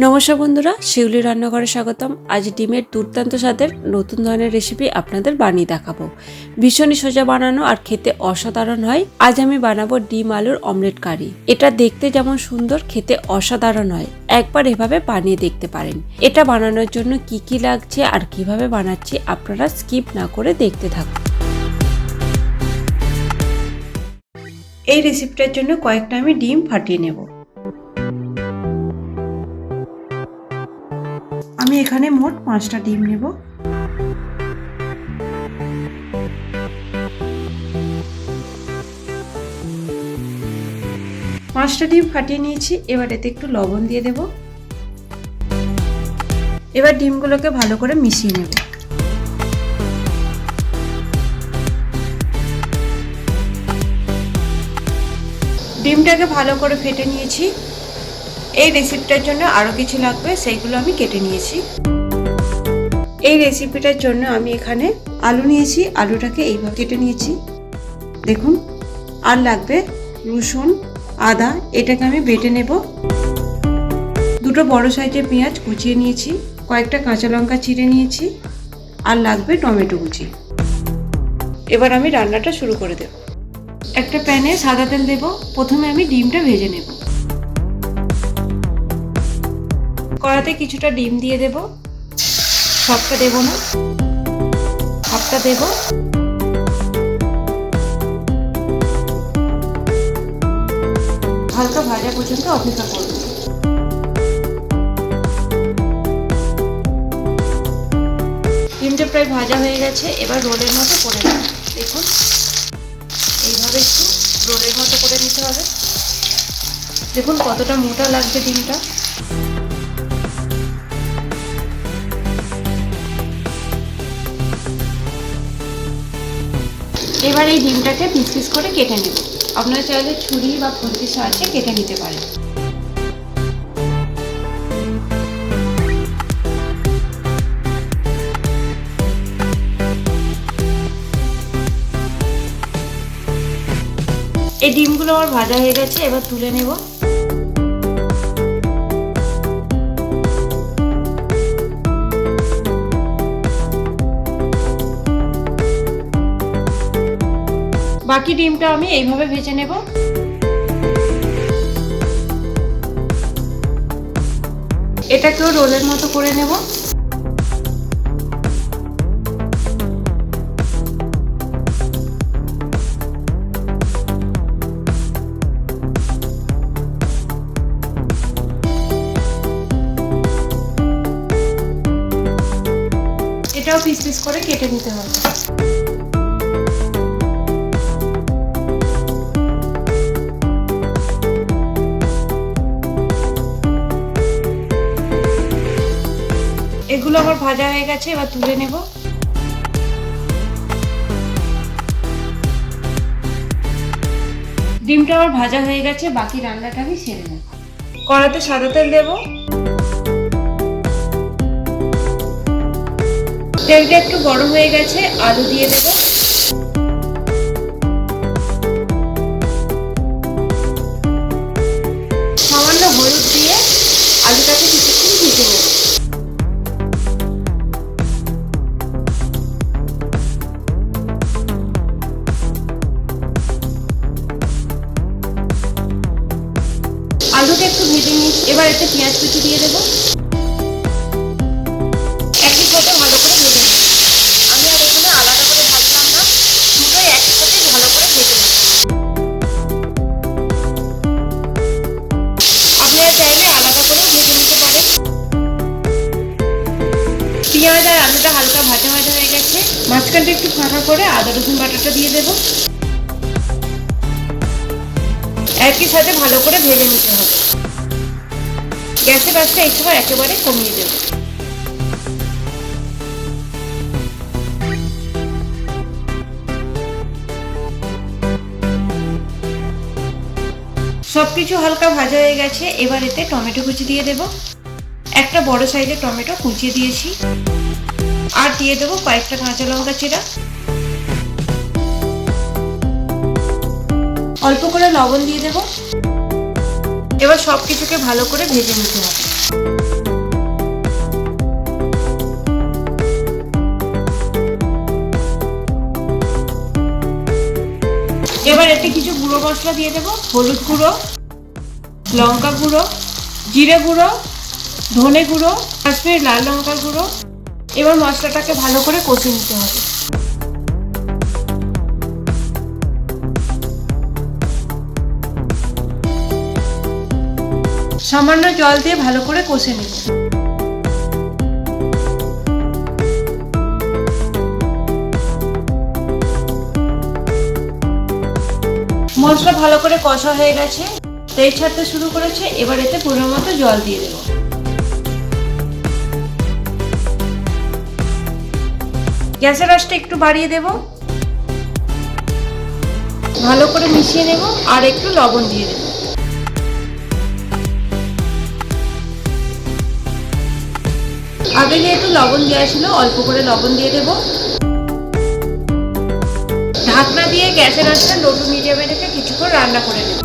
নমস্কার বন্ধুরা, শিউলি রান্নাঘরে স্বাগতম। আজ ডিমের দুর্দান্ত স্বাদের নতুন ধরনের রেসিপি আপনাদের বানিয়ে দেখাবো। ভীষণই সোজা বানানো আর খেতে অসাধারণ হয়। আজ আমি বানাবো ডিম আলুর অমলেট কারি। এটা দেখতে যেমন সুন্দর, খেতে অসাধারণ হয়। একবার এভাবে বানিয়ে দেখতে পারেন। এটা বানানোর জন্য কি কি লাগছে আর কিভাবে বানাচ্ছি আপনারা স্কিপ না করে দেখতে থাকুন। এই রেসিপিটার জন্য কয়েকটা আমি ডিম ফাটিয়ে নেব। আমি এখানে মোট 5টা ডিম নেব। পাঁচটা ডিম ফাটিয়ে নিয়েছি। এবার এতে একটু লবণ দিয়ে দেব। এবার ডিমগুলোকে ভালো করে মিশিয়ে নেব। ডিমটাকে ভালো করে ফেটে নিয়েছি। এই রেসিপিটার জন্য আরো কিছু লাগবে, সেইগুলো আমি কেটে নিয়েছি। এই রেসিপিটার জন্য আমি এখানে আলু নিয়েছি, আলুটাকে এইভাবে কেটে নিয়েছি দেখুন। আর লাগবে রসুন, আদা, এটাকে আমি বেটে নেব। দুটো বড় সাইজের পেঁয়াজ কুচিয়ে নিয়েছি, কয়েকটা কাঁচা লঙ্কা চিড়ে নিয়েছি, আর লাগবে টমেটো কুচি। এবার আমি রান্নাটা শুরু করে দেব। একটা প্যানে সাদা তেল দেব। প্রথমে আমি ডিমটা ভেজে নেব। কড়াতে কিছুটা ডিম দিয়ে দেব, সবটা দেব না, হাফটা দেব। হালকা ভাজা পর্যন্ত অপেক্ষা করব। ডিমটা প্রায় ভাজা হয়ে গেছে। এবার রোলের মতো করে নেব। দেখুন এইভাবে একটু রোলের মতো করে নিতে হবে। দেখুন কতটা মোটা লাগছে ডিমটা। এবার এই ডিমটাকে পিস পিস করে কেটে নেব। আপনারা চাইলে ছুরি বা খুন্তির সাহায্যে কেটে নিতে পারেন। এই ডিমগুলো আমার ভাজা হয়ে গেছে, এবার তুলে নেব। বাকি ডিমটা আমি এইভাবে ভেজে নেব। এটাকেও রোলের মতো করে নেব। এটাও পিস পিস করে কেটে নিতে হবে। এগুলো আমার ভাজা হয়ে গেছে, এবার তুলে নেব। ডিমটা আমার ভাজা হয়ে গেছে, বাকি রান্নাটা আমি সেরে নেব। কড়াতে সাদা তেল দেব। তেলটা একটু গরম হয়ে গেছে, আলু দিয়ে দেব। সামান্য হলুদ দিয়ে আলুটাকে কিছুক্ষণ ভেজে নেব। আলুটা একটু ভেজে নিয়েছি। এবার এতে পেঁয়াজ কুচি দিয়ে দেব। একই সাথে ভালো করে ভেজে নেব। আমি আর এখানে আলাদা করে ভাজলাম না, দুটোই একই সাথে ভালো করে ভেজে নেব। আপনারা চাইলে আলাদা করেও ভেজে নিতে পারেন। পেঁয়াজ আর আলুটা হালকা ভাজা ভাজা হয়ে গেছে। মাঝখানটা একটু ফাঁকা করে আদা রসুন বাটাটা দিয়ে দেব। একই সাথে ভালো করে ভেজে নিতে হবে। গ্যাসের আঁচটা এই সময় একেবারে কমিয়ে দেব। সবকিছু হালকা ভাজা হয়ে গেছে। এবার এতে টমেটো কুচি দিয়ে দেব। একটা বড় সাইজের টমেটো কুচিয়ে দিয়েছি, আর দিয়ে দেবো কয়েকটা কাঁচা লঙ্কা চিরা। অল্প করে লবণ দিয়ে দেব। এবার সব কিছুকে ভালো করে ভেজে নিতে হবে। এবার এতে কিছু গুঁড়ো মশলা দিয়ে দেব। হলুদ গুঁড়ো, লঙ্কা গুঁড়ো, জিরে গুঁড়ো, ধনে গুঁড়ো, কাশ্মীরি লাল লঙ্কার গুঁড়ো। এবার মশলাটাকে ভালো করে কষে নিতে হবে। সামান্য জল দিয়ে ভালো করে কষে নেব। মশলা ভালো করে কষা হয়ে গেছে, তেল ছাড়তে শুরু করেছে। এবার এতে পরিমাণ মতো জল দিয়ে দেব। গ্যাসের আঁচটা একটু বাড়িয়ে দেব। ভালো করে মিশিয়ে নেব আর একটু লবণ দিয়ে দেব। আগে যেহেতু লবণ দেওয়া ছিল, অল্প করে লবণ দিয়ে দেব। ঢাকনা দিয়ে গ্যাসের আঁচটা লো টু মিডিয়ামে রেখে কিছুক্ষণ রান্না করে নেব।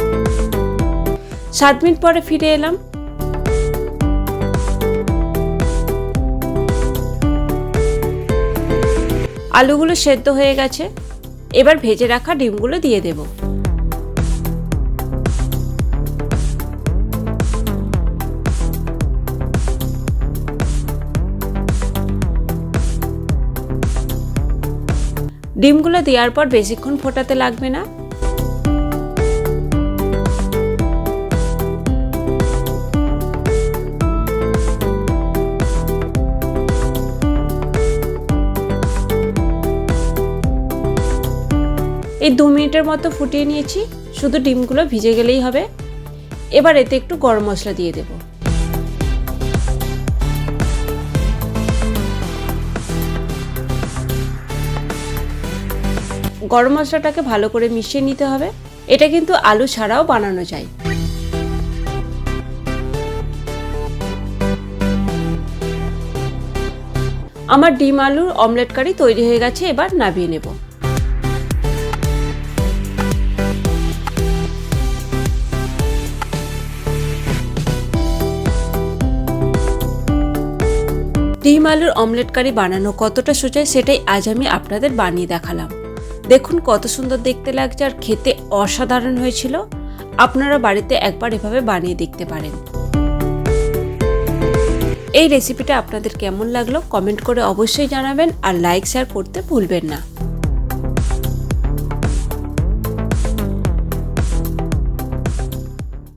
7 মিনিট পরে ফিরে এলাম। আলুগুলো সেদ্ধ হয়ে গেছে। এবার ভেজে রাখা ডিমগুলো দিয়ে দেব। ডিমগুলো দেওয়ার পর বেশিক্ষণ ফোটাতে লাগবে না। এই 2 মিনিটের মতো ফুটিয়ে নিয়েছি। শুধু ডিমগুলো ভিজে গেলেই হবে। এবার এতে একটু গরম মশলা দিয়ে দেব। গরম মশলাটাকে ভালো করে মিশিয়ে নিতে হবে। এটা কিন্তু আলু ছাড়াও বানানো যায়। আমার ডিম আলুর অমলেট কারি তৈরি হয়ে গেছে। এবার নামিয়ে নেব। ডিম আলুর অমলেট কারি বানানো কতটা সোজা সেটাই আজ আমি আপনাদের বানিয়ে দেখালাম। দেখুন কত সুন্দর দেখতে লাগছে আর খেতে অসাধারণ হয়েছিল। আপনারা বাড়িতে একবার এভাবে বানিয়ে দেখতে পারেন। এই রেসিপিটা আপনাদের কেমন লাগলো কমেন্ট করে অবশ্যই জানাবেন আর লাইক শেয়ার করতে ভুলবেন না।